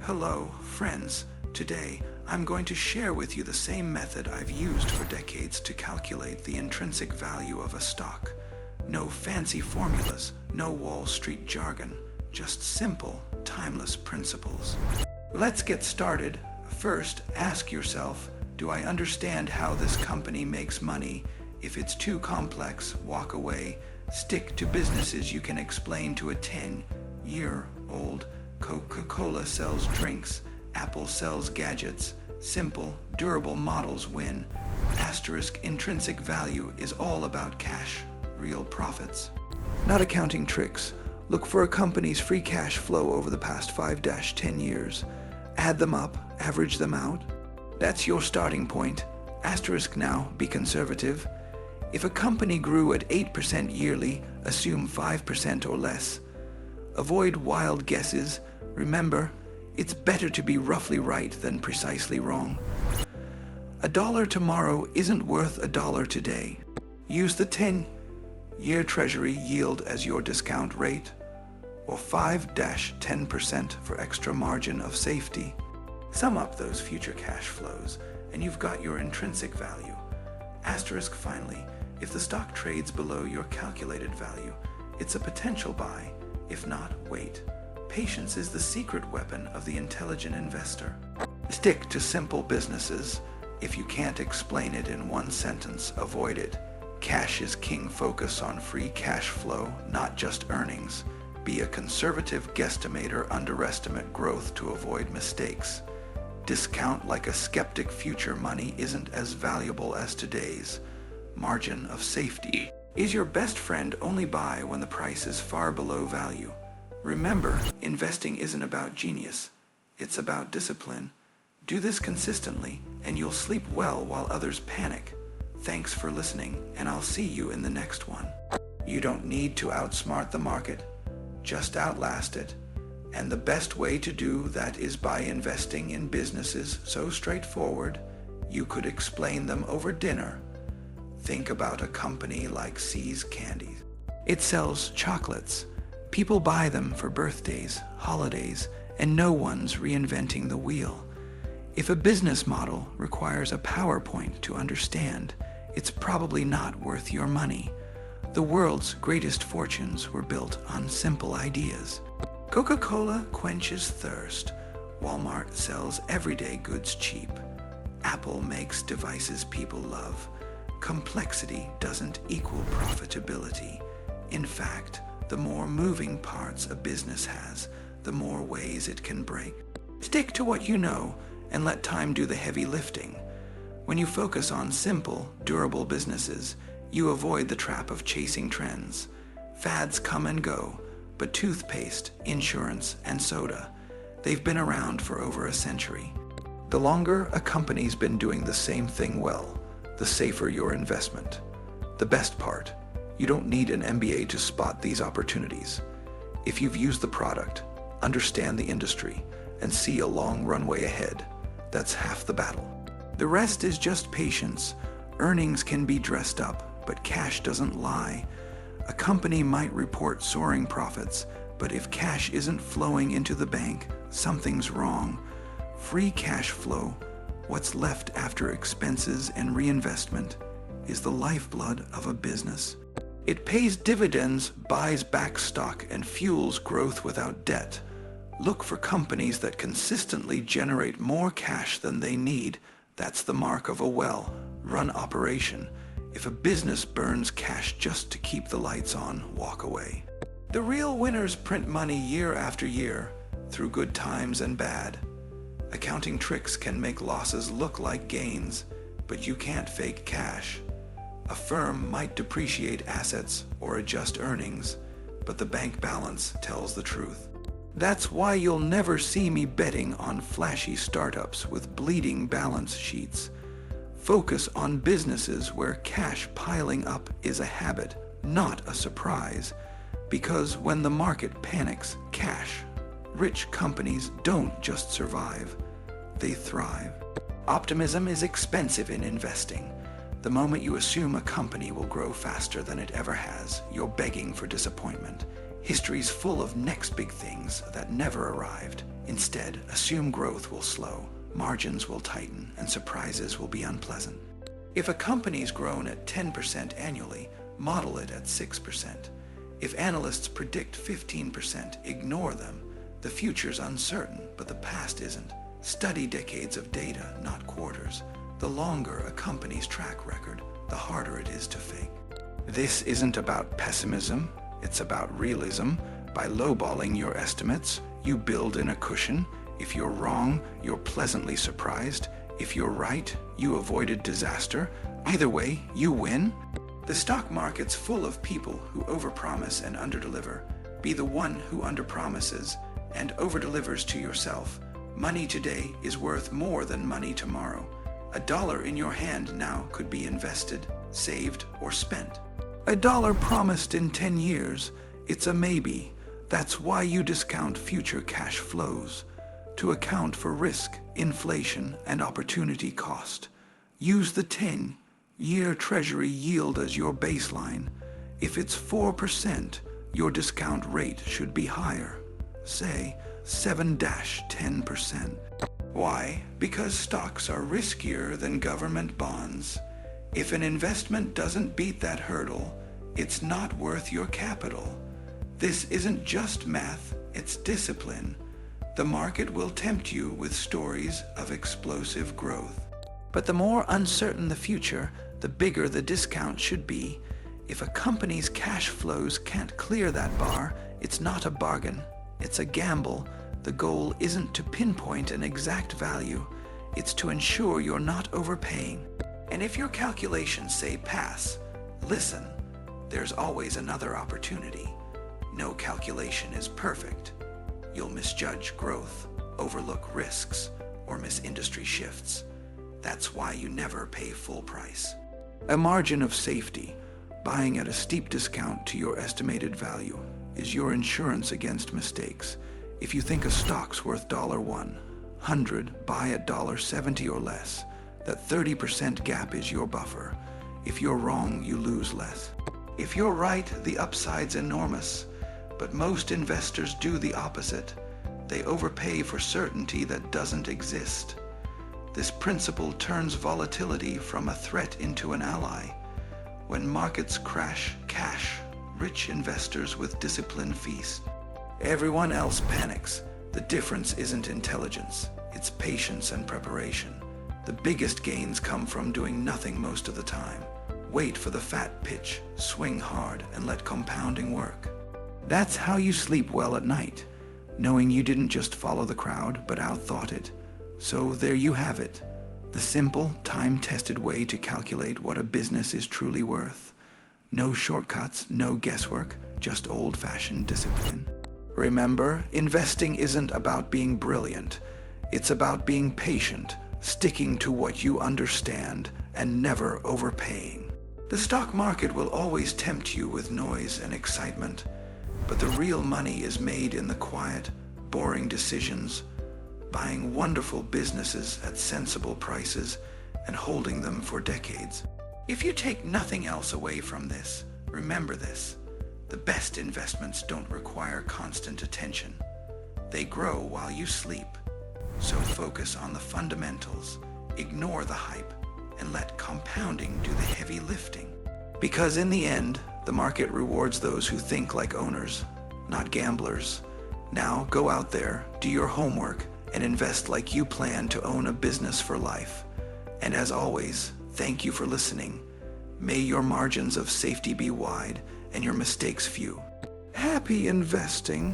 Hello, friends. Today, I'm going to share with you the same method I've used for decades to calculate the intrinsic value of a stock. No fancy formulas, no Wall Street jargon, just simple, timeless principles. Let's get started. First, ask yourself, do I understand how this company makes money? If it's too complex, walk away. Stick to businesses you can explain to a 10-year-old. Coca-Cola sells drinks. Apple sells gadgets. Simple, durable models win. Intrinsic value is all about cash, real profits. Not accounting tricks. Look for a company's free cash flow over the past 5-10 years. Add them up, average them out. That's your starting point. Now, be conservative. If a company grew at 8% yearly, assume 5% or less. Avoid wild guesses. Remember, it's better to be roughly right than precisely wrong. $1 tomorrow isn't worth $1 today. Use the 10-year Treasury yield as your discount rate, or 5-10% for extra margin of safety. Sum up those future cash flows, and you've got your intrinsic value. Finally, if the stock trades below your calculated value, it's a potential buy. If not, wait. Patience is the secret weapon of the intelligent investor. Stick to simple businesses. If you can't explain it in one sentence, avoid it. Cash is king. Focus on free cash flow, not just earnings. Be a conservative guesstimator. Underestimate growth to avoid mistakes. Discount like a skeptic. Future money isn't as valuable as today's. Margin of safety is your best friend. Only buy when the price is far below value. Remember, investing isn't about genius. It's about discipline. Do this consistently, and you'll sleep well while others panic. Thanks for listening, and I'll see you in the next one. You don't need to outsmart the market. Just outlast it. And the best way to do that is by investing in businesses so straightforward, you could explain them over dinner. Think about a company like C's Candies. It sells chocolates. People buy them for birthdays, holidays, and no one's reinventing the wheel. If a business model requires a PowerPoint to understand, it's probably not worth your money. The world's greatest fortunes were built on simple ideas. Coca-Cola quenches thirst. Walmart sells everyday goods cheap. Apple makes devices people love. Complexity doesn't equal profitability. In fact, the more moving parts a business has, the more ways it can break. Stick to what you know and let time do the heavy lifting. When you focus on simple, durable businesses, you avoid the trap of chasing trends. Fads come and go, but toothpaste, insurance, and soda, they've been around for over a century. The longer a company's been doing the same thing well, the safer your investment. The best part, you don't need an MBA to spot these opportunities. If you've used the product, understand the industry, and see a long runway ahead, that's half the battle. The rest is just patience. Earnings can be dressed up, but cash doesn't lie. A company might report soaring profits, but if cash isn't flowing into the bank, something's wrong. Free cash flow, what's left after expenses and reinvestment, is the lifeblood of a business. It pays dividends, buys back stock, and fuels growth without debt. Look for companies that consistently generate more cash than they need. That's the mark of a well-run operation. If a business burns cash just to keep the lights on, walk away. The real winners print money year after year, through good times and bad. Accounting tricks can make losses look like gains, but you can't fake cash. A firm might depreciate assets or adjust earnings, but the bank balance tells the truth. That's why you'll never see me betting on flashy startups with bleeding balance sheets. Focus on businesses where cash piling up is a habit, not a surprise. Because when the market panics, rich companies don't just survive, they thrive. Optimism is expensive in investing. The moment you assume a company will grow faster than it ever has, you're begging for disappointment. History's full of next big things that never arrived. Instead, assume growth will slow, margins will tighten, and surprises will be unpleasant. If a company's grown at 10% annually, model it at 6%. If analysts predict 15%, ignore them. The future's uncertain, but the past isn't. Study decades of data, not quarters. The longer a company's track record, the harder it is to fake. This isn't about pessimism, it's about realism. By lowballing your estimates, you build in a cushion. If you're wrong, you're pleasantly surprised. If you're right, you avoided disaster. Either way, you win. The stock market's full of people who overpromise and underdeliver. Be the one who underpromises and overdelivers to yourself. Money today is worth more than money tomorrow. $1 in your hand now could be invested, saved, or spent. $1 promised in 10 years, it's a maybe. That's why you discount future cash flows to account for risk, inflation, and opportunity cost. Use the 10-year Treasury yield as your baseline. If it's 4%, your discount rate should be higher. Say 7-10%. Why? Because stocks are riskier than government bonds. If an investment doesn't beat that hurdle, it's not worth your capital. This isn't just math, it's discipline. The market will tempt you with stories of explosive growth. But the more uncertain the future, the bigger the discount should be. If a company's cash flows can't clear that bar, it's not a bargain, it's a gamble. The goal isn't to pinpoint an exact value, it's to ensure you're not overpaying. And if your calculations say pass, listen, there's always another opportunity. No calculation is perfect. You'll misjudge growth, overlook risks, or miss industry shifts. That's why you never pay full price. A margin of safety, buying at a steep discount to your estimated value, is your insurance against mistakes. If you think a stock's worth $100, buy at $70 or less. That 30% gap is your buffer. If you're wrong, you lose less. If you're right, the upside's enormous. But most investors do the opposite. They overpay for certainty that doesn't exist. This principle turns volatility from a threat into an ally. When markets crash, rich investors with discipline feast. Everyone else panics. The difference isn't intelligence, it's patience and preparation. The biggest gains come from doing nothing most of the time. Wait for the fat pitch, swing hard, and let compounding work. That's how you sleep well at night, knowing you didn't just follow the crowd, but outthought it. So there you have it, the simple, time-tested way to calculate what a business is truly worth. No shortcuts, no guesswork, just old-fashioned discipline. Remember, investing isn't about being brilliant. It's about being patient, sticking to what you understand, and never overpaying. The stock market will always tempt you with noise and excitement, but the real money is made in the quiet, boring decisions, buying wonderful businesses at sensible prices and holding them for decades. If you take nothing else away from this, remember this. The best investments don't require constant attention. They grow while you sleep. So focus on the fundamentals, ignore the hype, and let compounding do the heavy lifting. Because in the end, the market rewards those who think like owners, not gamblers. Now go out there, do your homework, and invest like you plan to own a business for life. And as always, thank you for listening. May your margins of safety be wide and your mistakes few. Happy investing!